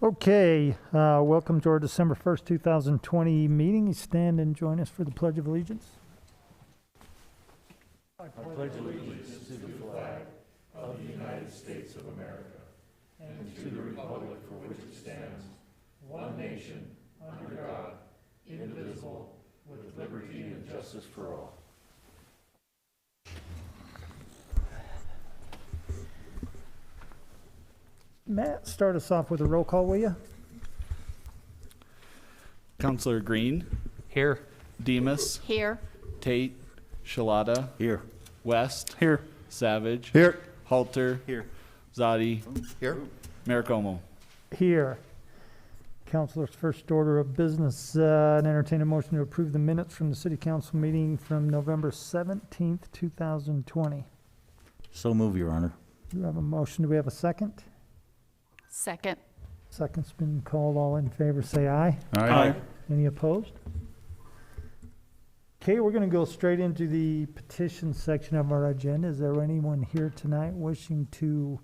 Okay, welcome to our December 1st, 2020 meeting. Stand and join us for the Pledge of Allegiance. I pledge allegiance to the flag of the United States of America and to the republic for which it stands, one nation, under God, indivisible, with liberty and justice for all. Matt, start us off with a roll call, will you? Counselor Green. Here. Demas. Here. Tate. Shalata. Here. West. Here. Savage. Here. Halter. Here. Zadi. Here. Maricomo. Here. Councilor's first order of business, and entertain a motion to approve the minutes from the City Council meeting from November 17th, 2020. So move, Your Honor. Do we have a motion? Do we have a second? Second. Second's been called. All in favor say aye. Aye. Any opposed? Okay, we're going to go straight into the petition section of our agenda. Is there anyone here tonight wishing to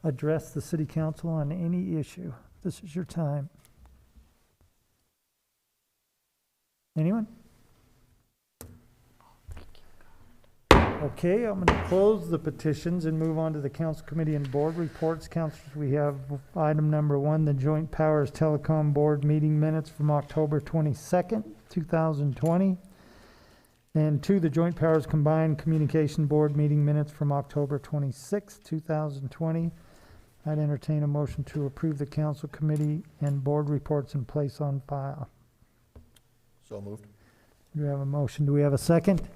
address the City Council on any issue? This is your time. Anyone? Okay, I'm going to close the petitions and move on to the Council Committee and Board reports. Councilors, we have item number 1, the Joint Powers Telecom Board meeting minutes from October 22nd, 2020. And 2, the Joint Powers Combined Communication Board meeting minutes from October 26th, 2020. I'd entertain a motion to approve the Council Committee and Board reports and place on file. So moved. Do we have a motion? Do we have a second?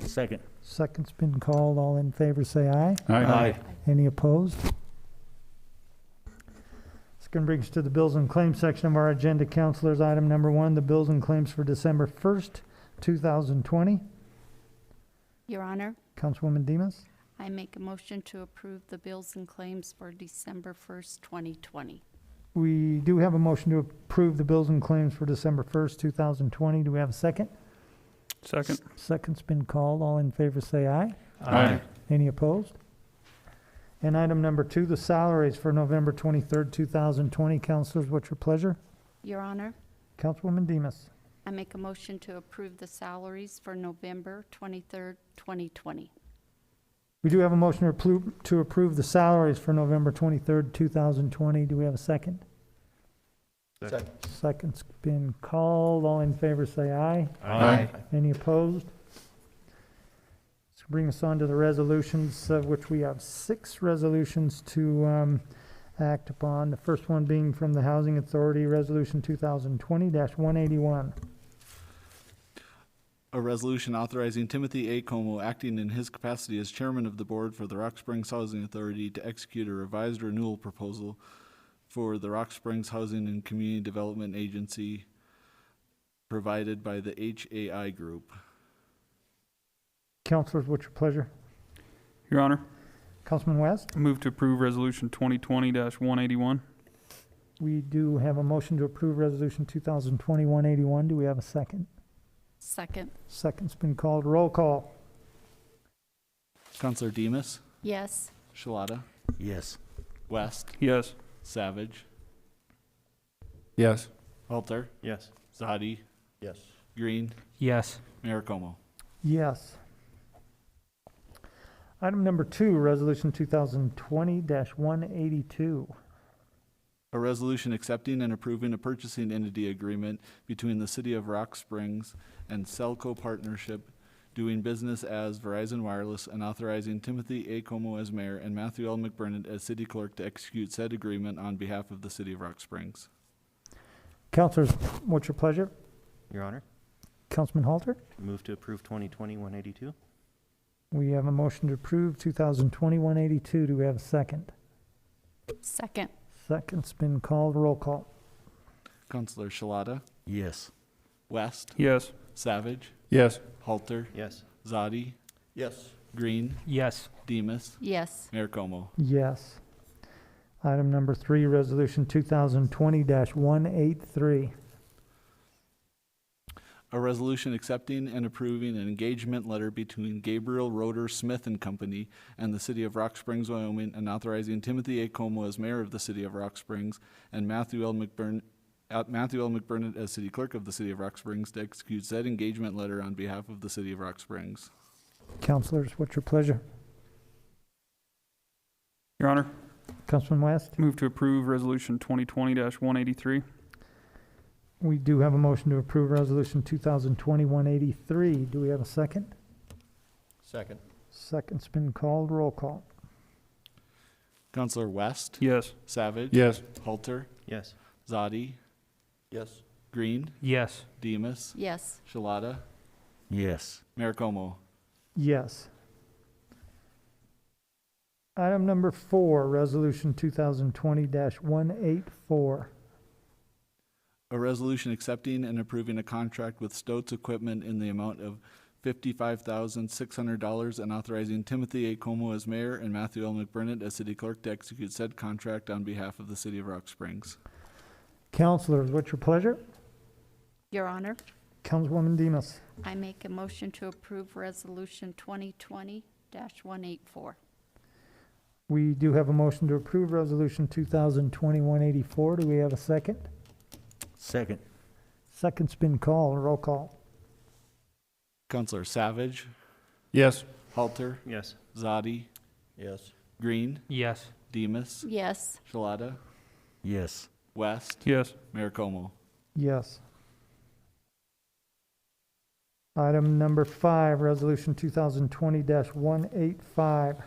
Second. Second's been called. All in favor say aye. Aye. Any opposed? This going to bring us to the bills and claims section of our agenda. Councilors, item number 1, the bills and claims for December 1st, 2020. Your Honor, Councilwoman Demas. I make a motion to approve the bills and claims for December 1st, 2020. We do have a motion to approve the bills and claims for December 1st, 2020. Do we have a second? Second. Second's been called. All in favor say aye. Aye. Any opposed? And item number 2, the salaries for November 23rd, 2020. Councilors, what's your pleasure? Your Honor, Councilwoman Demas. I make a motion to approve the salaries for November 23rd, 2020. We do have a motion to approve the salaries for November 23rd, 2020. Do we have a second? Second. Second's been called. All in favor say aye. Aye. Any opposed? This will bring us on to the resolutions, of which we have 6 resolutions to act upon. The first one being from the Housing Authority, Resolution 2020-181. A resolution authorizing Timothy A. Como, acting in his capacity as chairman of the board for the Rock Springs Housing Authority, to execute a revised renewal proposal for the Rock Springs Housing and Community Development Agency provided by the HAI Group. Councilors, what's your pleasure? Your Honor, Councilman West? I move to approve Resolution 2020-181. We do have a motion to approve Resolution 2020-181. Do we have a second? Second. Second's been called. Roll call. Counselor Demas. Yes. Shalata. Yes. West. Yes. Savage. Yes. Halter. Yes. Zadi. Yes. Green. Yes. Maricomo. Yes. Item number 2, Resolution 2020-182. A resolution accepting and approving a purchasing entity agreement between the City of Rock Springs and Celco Partnership, doing business as Verizon Wireless, and authorizing Timothy A. Como as mayor and Matthew L. McBurnett as city clerk to execute said agreement on behalf of the City of Rock Springs. Councilors, what's your pleasure? Your Honor, Councilman Halter? move to approve 2020-182. We have a motion to approve 2020-182. Do we have a second? Second. Second's been called. Roll call. Counselor Shalata. Yes. West. Yes. Savage. Yes. Halter. Yes. Zadi. Yes. Green. Yes. Demas. Yes. Maricomo. Yes. Item number 3, Resolution 2020-183. A resolution accepting and approving an engagement letter between Gabriel Roeder Smith and Company and the City of Rock Springs, Wyoming, and authorizing Timothy A. Como as mayor of the City of Rock Springs and Matthew L. McBurnett as city clerk of the City of Rock Springs to execute said engagement letter on behalf of the City of Rock Springs. Councilors, what's your pleasure? Your Honor, Councilman West? move to approve Resolution 2020-183. We do have a motion to approve Resolution 2020-183. Do we have a second? Second. Second's been called. Roll call. Counselor West? Yes. Savage? Yes. Halter? Yes. Zadi? Yes. Green? Yes. Demus? Yes. Shalata? Yes. Mayor Como? Yes. Item number 4, Resolution 2020-184. A resolution accepting and approving a contract with Stoats Equipment in the amount of $55,600 and authorizing Timothy A. Como as mayor and Matthew L. McBurnett as city clerk to execute said contract on behalf of the City of Rock Springs. Councilors, what's your pleasure? Your Honor, Councilwoman Demus. I make a motion to approve Resolution 2020-184. We do have a motion to approve Resolution 2020-184. Do we have a second? Second. Second's been called. Roll call. Counselor Savage? Yes. Halter? Yes. Zadi? Yes. Green? Yes. Demus? Yes. Shalata? Yes. West? Yes. Mayor Como? Yes. Item number 5, Resolution 2020-185.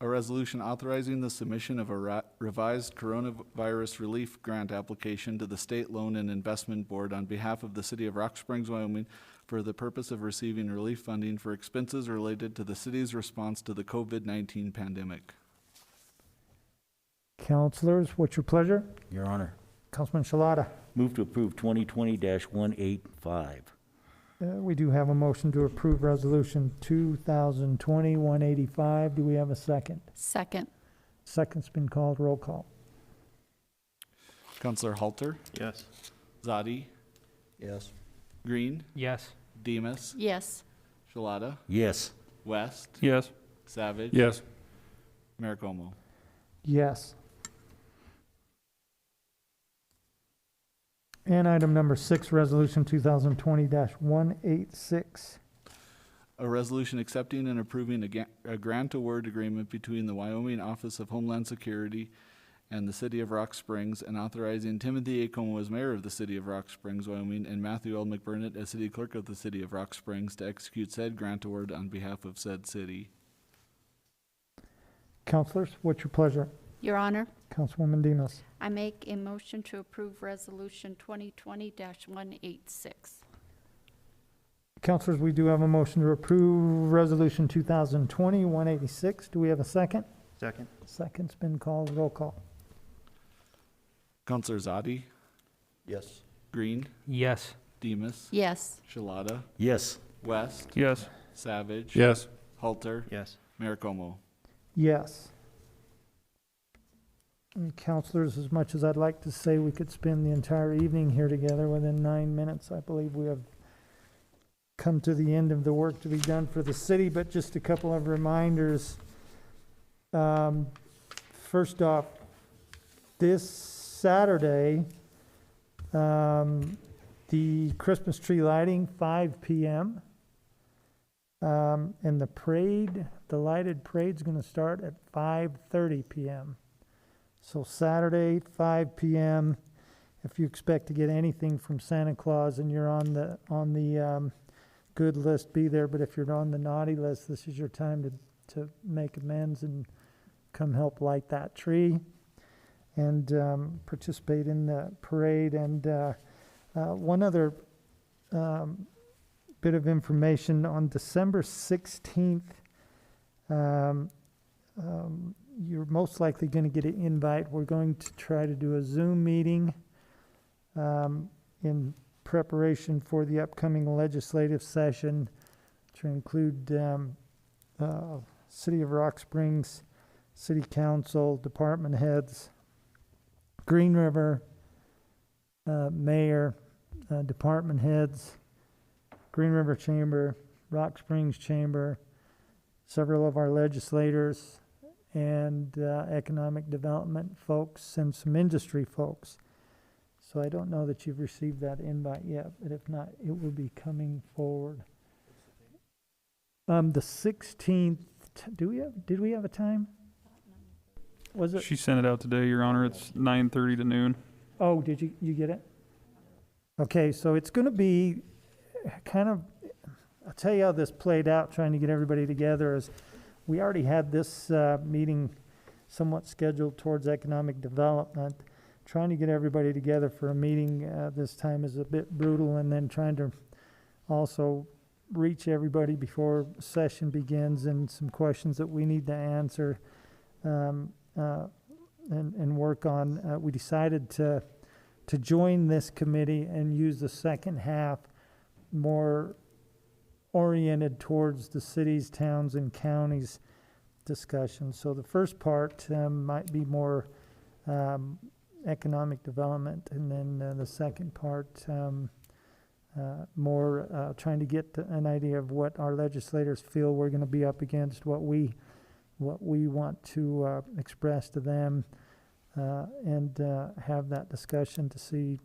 A resolution authorizing the submission of a revised coronavirus relief grant application to the State Loan and Investment Board on behalf of the City of Rock Springs, Wyoming, for the purpose of receiving relief funding for expenses related to the city's response to the COVID-19 pandemic. Councilors, what's your pleasure? Your Honor, Councilman Shalata. move to approve 2020-185. We do have a motion to approve Resolution 2020-185. Do we have a second? Second. Second's been called. Roll call. Counselor Halter? Yes. Zadi? Yes. Green? Yes. Demus? Yes. Shalata? Yes. West? Yes. Savage? Yes. Mayor Como? Yes. And item number 6, Resolution 2020-186. A resolution accepting and approving a grant award agreement between the Wyoming Office of Homeland Security and the City of Rock Springs, and authorizing Timothy A. Como as mayor of the City of Rock Springs, Wyoming, and Matthew L. McBurnett as city clerk of the City of Rock Springs to execute said grant award on behalf of said city. Councilors, what's your pleasure? Your Honor, Councilwoman Demus. I make a motion to approve Resolution 2020-186. Councilors, we do have a motion to approve Resolution 2020-186. Do we have a second? Second. Second's been called. Roll call. Counselor Zadi? Yes. Green? Yes. Demus? Yes. Shalata? Yes. West? Yes. Savage? Yes. Halter? Yes. Mayor Como? Yes. And councilors, as much as I'd like to say we could spend the entire evening here together, within 9 minutes, I believe we have come to the end of the work to be done for the city, but just a couple of reminders. First off, this Saturday, the Christmas tree lighting, 5 p.m. And the parade, the lighted parade's going to start at 5:30 p.m. So Saturday, 5 p.m. If you expect to get anything from Santa Claus and you're on the good list, be there. But if you're on the naughty list, this is your time to make amends and come help light that tree and participate in the parade. And one other bit of information: on December 16th, you're most likely going to get an invite. We're going to try to do a Zoom meeting in preparation for the upcoming legislative session to include City of Rock Springs, City Council, department heads, Green River, mayor, department heads, Green River Chamber, Rock Springs Chamber, several of our legislators, and economic development folks, and some industry folks. So I don't know that you've received that invite yet, but if not, it will be coming forward. The 16th, did we have a time? Was it? She sent it out today, Your Honor. It's 9:30 to noon. Oh, did you get it? Okay, so it's going to be kind of, I'll tell you how this played out, trying to get everybody together. Is we already had this meeting somewhat scheduled towards economic development. Trying to get everybody together for a meeting this time is a bit brutal, and then trying to also reach everybody before session begins, and some questions that we need to answer and work on. We decided to join this committee and use the second half more oriented towards the cities, towns, and counties discussion. So the first part might be more economic development, and then the second part more trying to get an idea of what our legislators feel we're going to be up against, what we want to express to them, and have that discussion to see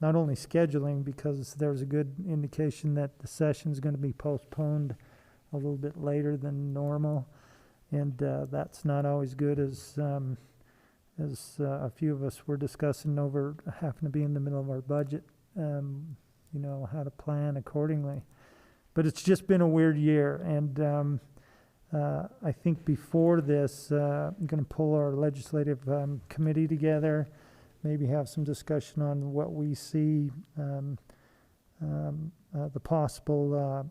not only scheduling, because there's a good indication that the session is going to be postponed a little bit later than normal, and that's not always good, as a few of us were discussing over having to be in the middle of our budget, how to plan accordingly. But it's just been a weird year, and I think before this, I'm going to pull our legislative committee together, maybe have some discussion on what we see, the possible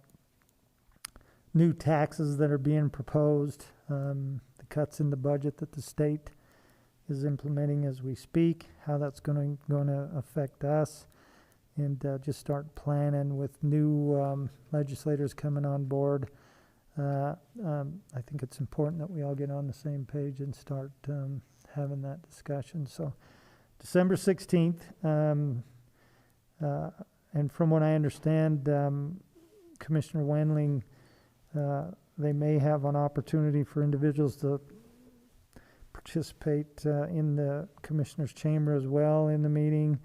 new taxes that are being proposed, the cuts in the budget that the state is implementing as we speak, how that's going to affect us, and just start planning with new legislators coming on board. I think it's important that we all get on the same page and start having that discussion. So December 16th, and from what I understand, Commissioner Wendling, they may have an opportunity for individuals to participate in the Commissioner's Chamber as well in the meeting,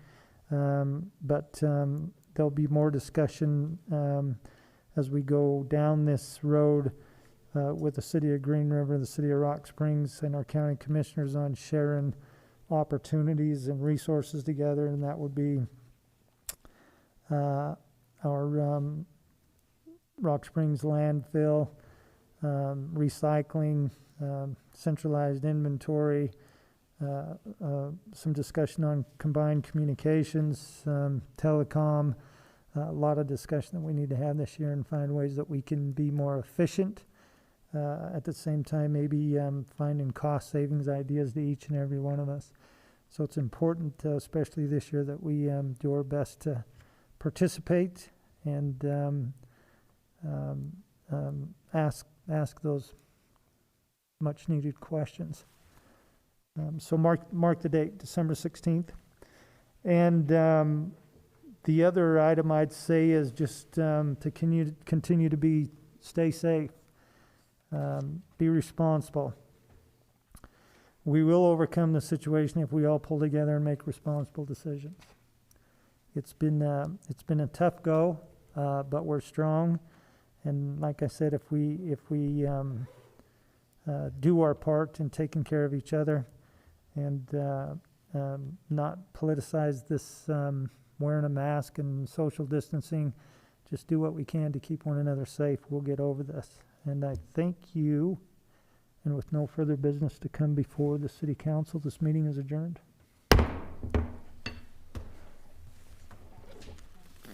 but there'll be more discussion as we go down this road with the City of Green River, the City of Rock Springs, and our county commissioners on sharing opportunities and resources together, and that would be our Rock Springs landfill, recycling, centralized inventory, some discussion on combined communications, telecom, a lot of discussion that we need to have this year and find ways that we can be more efficient. At the same time, maybe finding cost savings ideas to each and every one of us. So it's important, especially this year, that we do our best to participate and ask those much needed questions. So mark the date, December 16th. And the other item I'd say is just to continue to stay safe, be responsible. We will overcome the situation if we all pull together and make responsible decisions. It's been a tough go, but we're strong. And like I said, if we do our part in taking care of each other and not politicize this wearing a mask and social distancing, just do what we can to keep one another safe, we'll get over this. And I thank you. And with no further business to come before the City Council, this meeting is adjourned.